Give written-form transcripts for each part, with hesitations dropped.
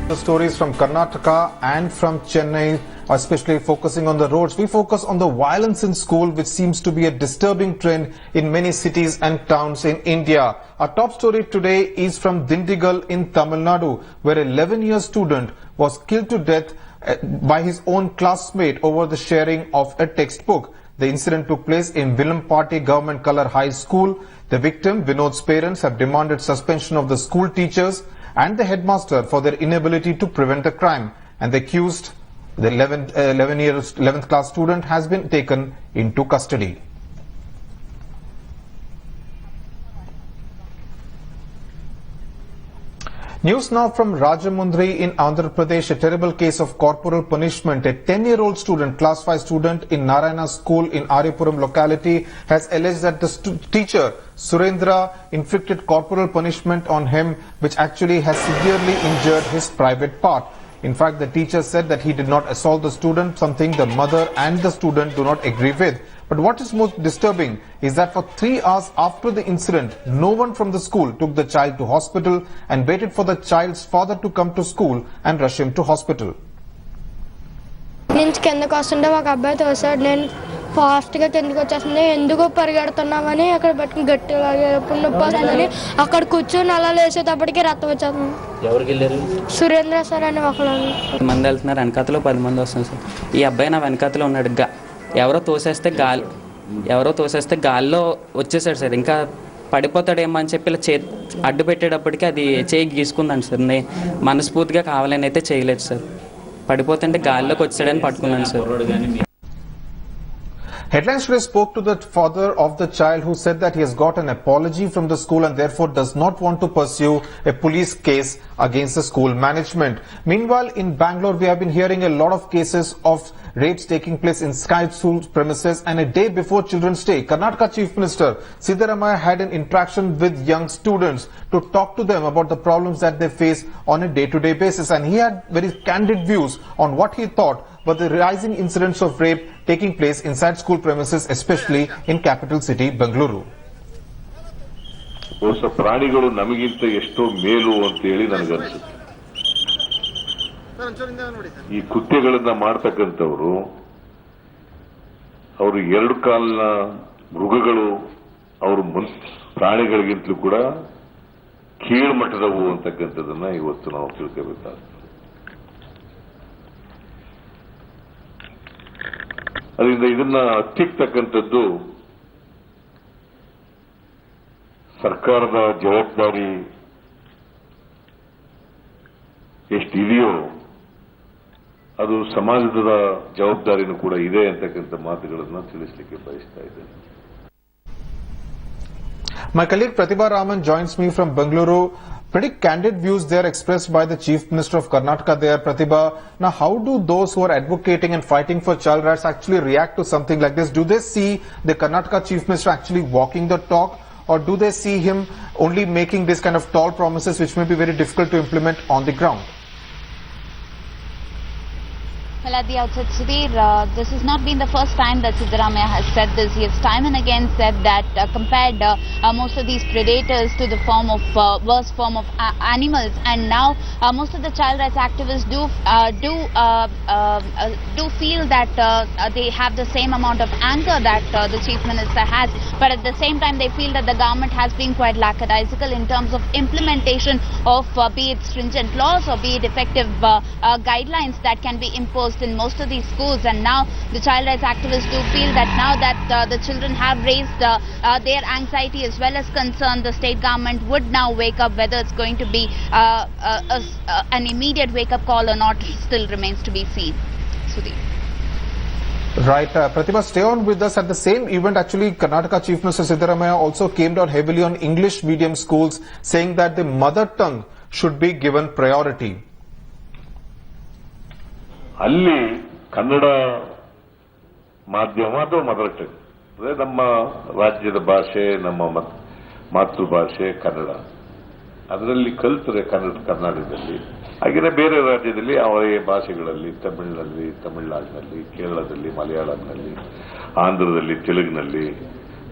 The stories from Karnataka and from Chennai, especially focusing on the roads. We focus on the violence in school, which seems to be a disturbing trend in many cities and towns in India. Our top story today is from Dindigul in Tamil Nadu, where an 11-year student was killed to death by his own classmate over the sharing of a textbook. The incident took place in Villampati Government Color High School. The victim, Vinod's parents, have demanded suspension of the school teachers and the headmaster for their inability to prevent the crime. And the accused, the 11th class student, has been taken into custody. News now from Rajamundry in Andhra Pradesh. A terrible case of corporal punishment. A 10-year-old student, class 5 student in Narayana school in Aripuram locality, has alleged that the teacher Surendra inflicted corporal punishment on him, which actually has severely injured his private part. In fact, the teacher said that he did not assault the student, something the mother and the student do not agree with. But what is most disturbing is that for 3 hours after the incident, no one from the school took the child to hospital and waited for the child's father to come to school and rush him to hospital. ఫాస్ట్గా కిందకి వచ్చేస్తుంది. ఎందుకు పరిగెడుతున్నామని అక్కడ పట్టుకుని గట్టిగా నొప్పి వస్తుందని అక్కడ కూర్చొని అలా లేచేటప్పటికి రక్తం వచ్చేస్తుంది. ఎవరికి వెళ్ళారు? సురేంద్ర సార్ అని ఒకళ్ళు. మంది వెళ్తున్నారు, వెనకాతలో 10 మంది వస్తుంది సార్. ఈ అబ్బాయి నా వెనకాతలో ఉన్నాడు. ఎవరో తోసేస్తే గాల్లో వచ్చేసాడు సార్. ఇంకా పడిపోతాడేమో అని చెప్పి ఇలా అడ్డు పెట్టేటప్పటికి అది చేయి గీసుకుందండి సార్. నేను మనస్ఫూర్తిగా కావాలని అయితే చేయలేదు సార్. పడిపోతుంటే గాల్లోకి వచ్చాడని పట్టుకున్నాను sir. Headlines today spoke to the father of the child, who said that he has got an apology from the school and therefore does not want to pursue a police case against the school management. Meanwhile, in Bangalore, we have been hearing a lot of cases of rapes taking place in Sky School premises, and a day before Children's Day, Karnataka Chief Minister Siddaramaiah had an interaction with young students to talk to them about the problems that they face on a day-to-day basis, and he had very candid views on what he thought were the rising incidents of rape taking place inside school premises, especially in capital city Bengaluru. ಹೊಸ ಪ್ರಾಣಿಗಳು ನಮಗಿಂತ ಎಷ್ಟೋ ಮೇಲು ಅಂತ ಹೇಳಿ ನನಗನ್ಸುತ್ತೆ. ಈ ಕೃತ್ಯಗಳನ್ನ ಮಾಡ್ತಕ್ಕಂಥವ್ರು ಅವರು 2 ಕಾಲಿನ ಮೃಗಗಳು, ಅವರು ಪ್ರಾಣಿಗಳಿಗಿಂತಲೂ ಕೂಡ ಕೀಳ್ಮಟ್ಟದವು ಅಂತಕ್ಕಂಥದ್ದನ್ನ ಇವತ್ತು ನಾವು ತಿಳ್ಕೋಬೇಕಾಗ್ತದೆ. ಅದರಿಂದ ಇದನ್ನ ಹತ್ತಿಕ್ಕತಕ್ಕಂಥದ್ದು ಸರ್ಕಾರದ ಜವಾಬ್ದಾರಿ ಎಷ್ಟಿದೆಯೋ ಅದು ಸಮಾಜದ ಜವಾಬ್ದಾರಿನೂ ಕೂಡ ಇದೆ ಅಂತಕ್ಕಂಥ ಮಾತುಗಳನ್ನು ತಿಳಿಸಲಿಕ್ಕೆ ಬಯಸ್ತಾ ಇದ್ದೇನೆ. My colleague Pratibha Raman joins me from Bengaluru. Pretty candid views there expressed by the Chief Minister of Karnataka there, Pratibha. Now, how do those who are advocating and fighting for child rights actually react to something like this? Do they see the Karnataka Chief Minister actually walking the talk, or do they see him only making this kind of tall promises which may be very difficult to implement on the ground? Well, at the outset, Sudhir, this has not been the first time that Siddaramaiah has said this. He has time and again said that compared most of these predators to the worst form of animals, and now most of the child rights activists do feel that they have the same amount of anger that the Chief Minister has, but at the same time they feel that the government has been quite lackadaisical in terms of implementation of be it stringent laws or be it effective guidelines that can be imposed in most of these schools. And now the child rights activists do feel that now that the children have raised their anxiety as well as concern, the state government would now wake up. Whether it's going to be an immediate wake-up call or not still remains to be seen. Sudhir. Right, Pratibha, stay on with us. At the same event, actually, Karnataka Chief Minister Siddaramaiah also came down heavily on English medium schools, saying that the mother tongue should be given priority. ಅಲ್ಲಿ ಕನ್ನಡ ಮಾಧ್ಯಮ ಅಥವಾ mother tongue ಅಂದ್ರೆ ನಮ್ಮ ರಾಜ್ಯದ ಭಾಷೆ, ನಮ್ಮ ಮಾತೃಭಾಷೆ ಕನ್ನಡ. ಅದರಲ್ಲಿ ಕಲಿತರೆ ಕರ್ನಾಟಕದಲ್ಲಿ, ಹಾಗೆಯೇ ಬೇರೆ ರಾಜ್ಯದಲ್ಲಿ ಅವರ ಭಾಷೆಗಳಲ್ಲಿ, ತಮಿಳುನಾಡಿನಲ್ಲಿ, ಕೇರಳದಲ್ಲಿ, ಮಲಯಾಳಂನಲ್ಲಿ, ಆಂಧ್ರದಲ್ಲಿ, ತೆಲುಗಿನಲ್ಲಿ,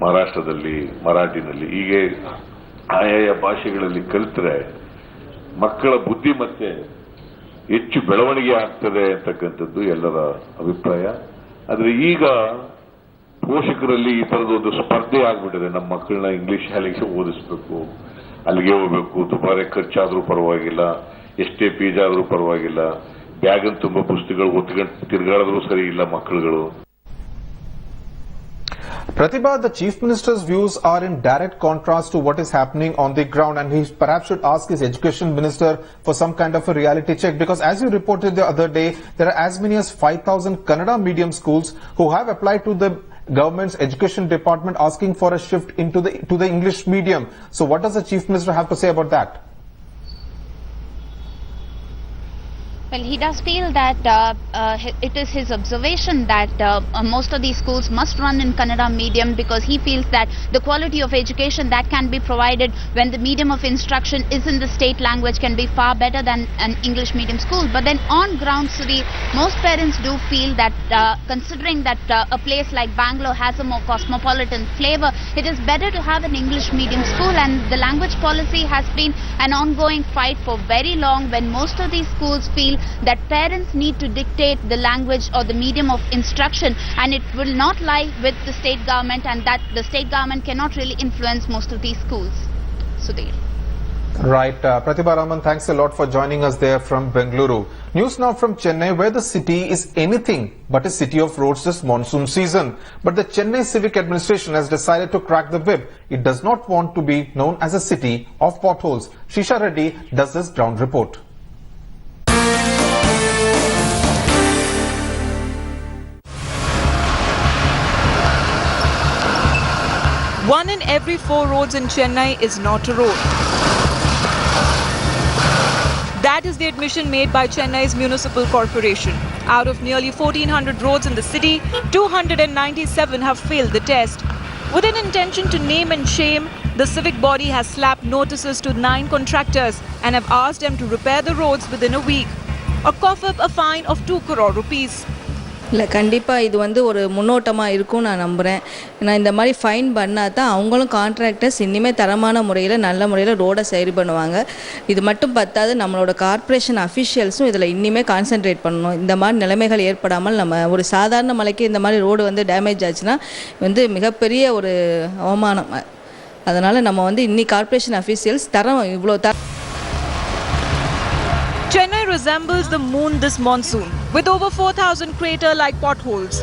ಮಹಾರಾಷ್ಟ್ರದಲ್ಲಿ, ಮರಾಠಿನಲ್ಲಿ, ಹೀಗೆ ಆಯಾಯ ಭಾಷೆಗಳಲ್ಲಿ ಕಲಿತರೆ ಮಕ್ಕಳ ಬುದ್ಧಿಮತ್ತೆ ಹೆಚ್ಚು ಬೆಳವಣಿಗೆ ಆಗ್ತದೆ ಅಂತಕ್ಕಂಥದ್ದು ಎಲ್ಲರ ಅಭಿಪ್ರಾಯ. ಆದರೆ ಈಗ ಪೋಷಕರಲ್ಲಿ ಈ ತರದೊಂದು ಸ್ಪರ್ಧೆ ಆಗ್ಬಿಟ್ಟಿದೆ. ನಮ್ಮ ಮಕ್ಕಳನ್ನ ಇಂಗ್ಲಿಷ್ ಶಾಲೆಗೆ ಓದಿಸ್ಬೇಕು, ಅಲ್ಲಿಗೆ ಹೋಗ್ಬೇಕು, ದುಬಾರಿ ಖರ್ಚಾದ್ರೂ ಪರವಾಗಿಲ್ಲ, ಎಷ್ಟೇ ಫೀಸ್ ಆದ್ರೂ ಪರವಾಗಿಲ್ಲ, ಬ್ಯಾಗನ್ ತುಂಬಾ ಪುಸ್ತಕಗಳು ಹೊತ್ಕೊಂಡು ತಿರುಗಾಡಿದ್ರು ಸರಿ ಇಲ್ಲ ಮಕ್ಕಳುಗಳು. Pratibha, the Chief Minister's views are in direct contrast to what is happening on the ground, and he perhaps should ask his Education Minister for some kind of a reality check, because as you reported the other day, there are as many as 5,000 Kannada medium schools who have applied to the government's education department asking for a shift to the English medium. So what does the Chief Minister have to say about that? Well, he does feel that it is his observation that most of these schools must run in Kannada medium, because he feels that the quality of education that can be provided when the medium of instruction is in the state language can be far better than an English medium school. But then on ground, Sudhi, most parents do feel that considering that a place like Bangalore has a more cosmopolitan flavor, it is better to have an English medium school, and the language policy has been an ongoing fight for very long, when most of these schools feel that parents need to dictate the language or the medium of instruction, and it will not lie with the state government, and that the state government cannot really influence most of these schools. Sudhir. Right. Pratibha Raman, thanks a lot for joining us there from Bengaluru. News now from Chennai, where the city is anything but a city of roads this monsoon season. But the Chennai Civic Administration has decided to crack the whip. It does not want to be known as a city of potholes. Shisha Reddy does this ground report. One in every 4 roads in Chennai is not a road. That is the admission made by Chennai's municipal corporation. Out of nearly 1,400 roads in the city, 297 have failed the test. With an intention to name and shame, the civic body has slapped notices to 9 contractors and have asked them to repair the roads within a week or cough up a fine of 2 crore rupees. இல்லை கண்டிப்பாக இது வந்து ஒரு முன்னோட்டமாக இருக்கும் நான் நம்புகிறேன். நான் இந்த மாதிரி ஃபைன் பண்ணால் தான் அவங்களும் கான்ட்ராக்டர்ஸ் இனிமேல் தரமான முறையில் நல்ல முறையில் ரோடை சரி பண்ணுவாங்க. இது மட்டும் பத்தாது, நம்மளோட கார்ப்பரேஷன் அஃபிஷியல்ஸும் இதில் இன்னிமே கான்சென்ட்ரேட் பண்ணணும். இந்த மாதிரி நிலைமைகள் ஏற்படாமல் நம்ம ஒரு சாதாரண மலைக்கு இந்த மாதிரி ரோடு வந்து டேமேஜ் ஆச்சுன்னா வந்து மிகப்பெரிய ஒரு அவமானம். அதனால் நம்ம வந்து இன்னி கார்ப்பரேஷன் அஃபிஷியல்ஸ் இவ்வளோ Chennai resembles the moon this monsoon, with over 4,000 crater-like potholes.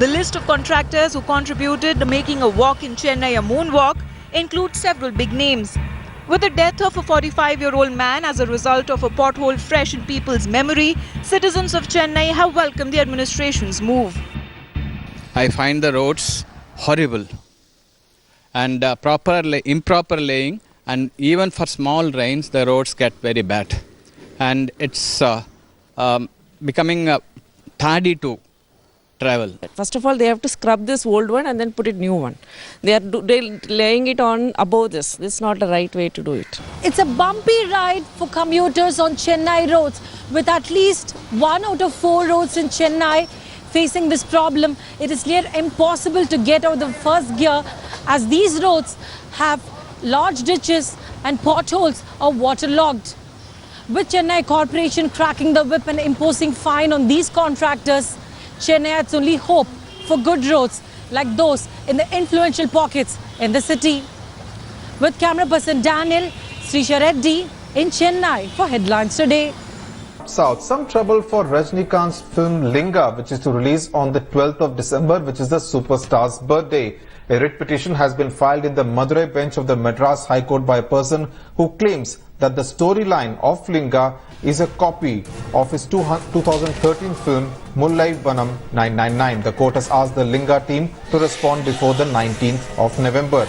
The list of contractors who contributed to making a walk in Chennai a moonwalk includes several big names. With the death of a 45-year-old man as a result of a pothole fresh in people's memory, citizens of Chennai have welcomed the administration's move. I find the roads horrible and improper laying, and even for small rains the roads get very bad. And it's becoming tardy to travel. First of all, they have to scrub this old one and then put it new one. They laying it on above this. This is not the right way to do it. It's a bumpy ride for commuters on Chennai roads, with at least 1 out of 4 roads in Chennai facing this problem. It is near impossible to get out of the first gear, as these roads have large ditches and potholes are waterlogged. With Chennai Corporation cracking the whip and imposing fine on these contractors, Chennai's only hope for good roads like those in the influential pockets in the city. With camera person Daniel, Srisha Reddy in Chennai for Headlines Today. South, some trouble for Rajnikanth's film Lingaa, which is to release on the 12th of December, which is the superstar's birthday. A writ petition has been filed in the Madurai bench of the Madras High Court by a person who claims that the storyline of Lingaa is a copy of his 2013 film Mullai Vanam 999. The court has asked the Lingaa team to respond before the 19th of November.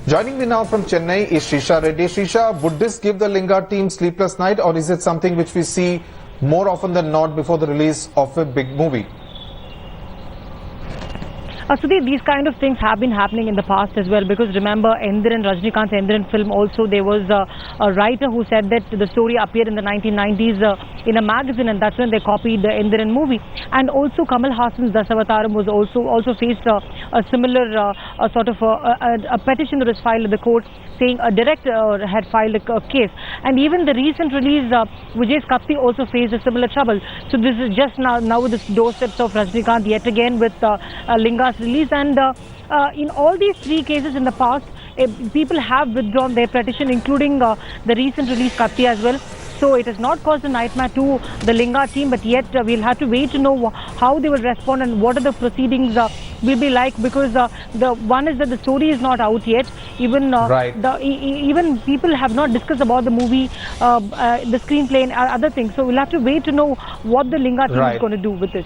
Joining me now from Chennai is Shisha Reddy. Shisha, would this give the Lingaa team sleepless night, or is it something which we see more often than not before the release of a big movie? Sudhir, these kind of things have been happening in the past as well, because remember Endiran, Rajnikanth's Endiran film also, there was a writer who said that the story appeared in the 1990s in a magazine, and that's when they copied the Endiran movie. And also Kamal Haasan's Dasavataram was also faced a similar sort of a petition that was filed in the court saying a director had filed a case. And even the recent release, Vijay's Kapti also faced a similar trouble. So this is just now the doorsteps of Rajnikanth yet again with Lingaa's release. And in all these three cases in the past, people have withdrawn their petition, including the recent release Kapti as well. So it has not caused a nightmare to the Lingaa team, but yet we'll have to wait to know how they will respond and what are the proceedings will be like, because the one is that the story is not out yet. Even even people have not discussed about the movie, the screenplay and other things. So we'll have to wait to know what the Lingaa team is going to do with this.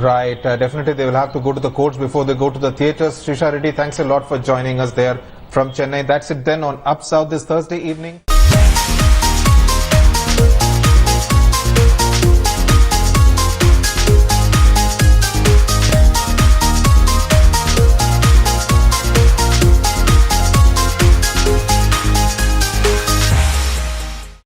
Right, definitely they will have to go to the courts before they go to the theatres. Srisha Reddy, thanks a lot for joining us there from Chennai. That's it then on Up South this Thursday evening.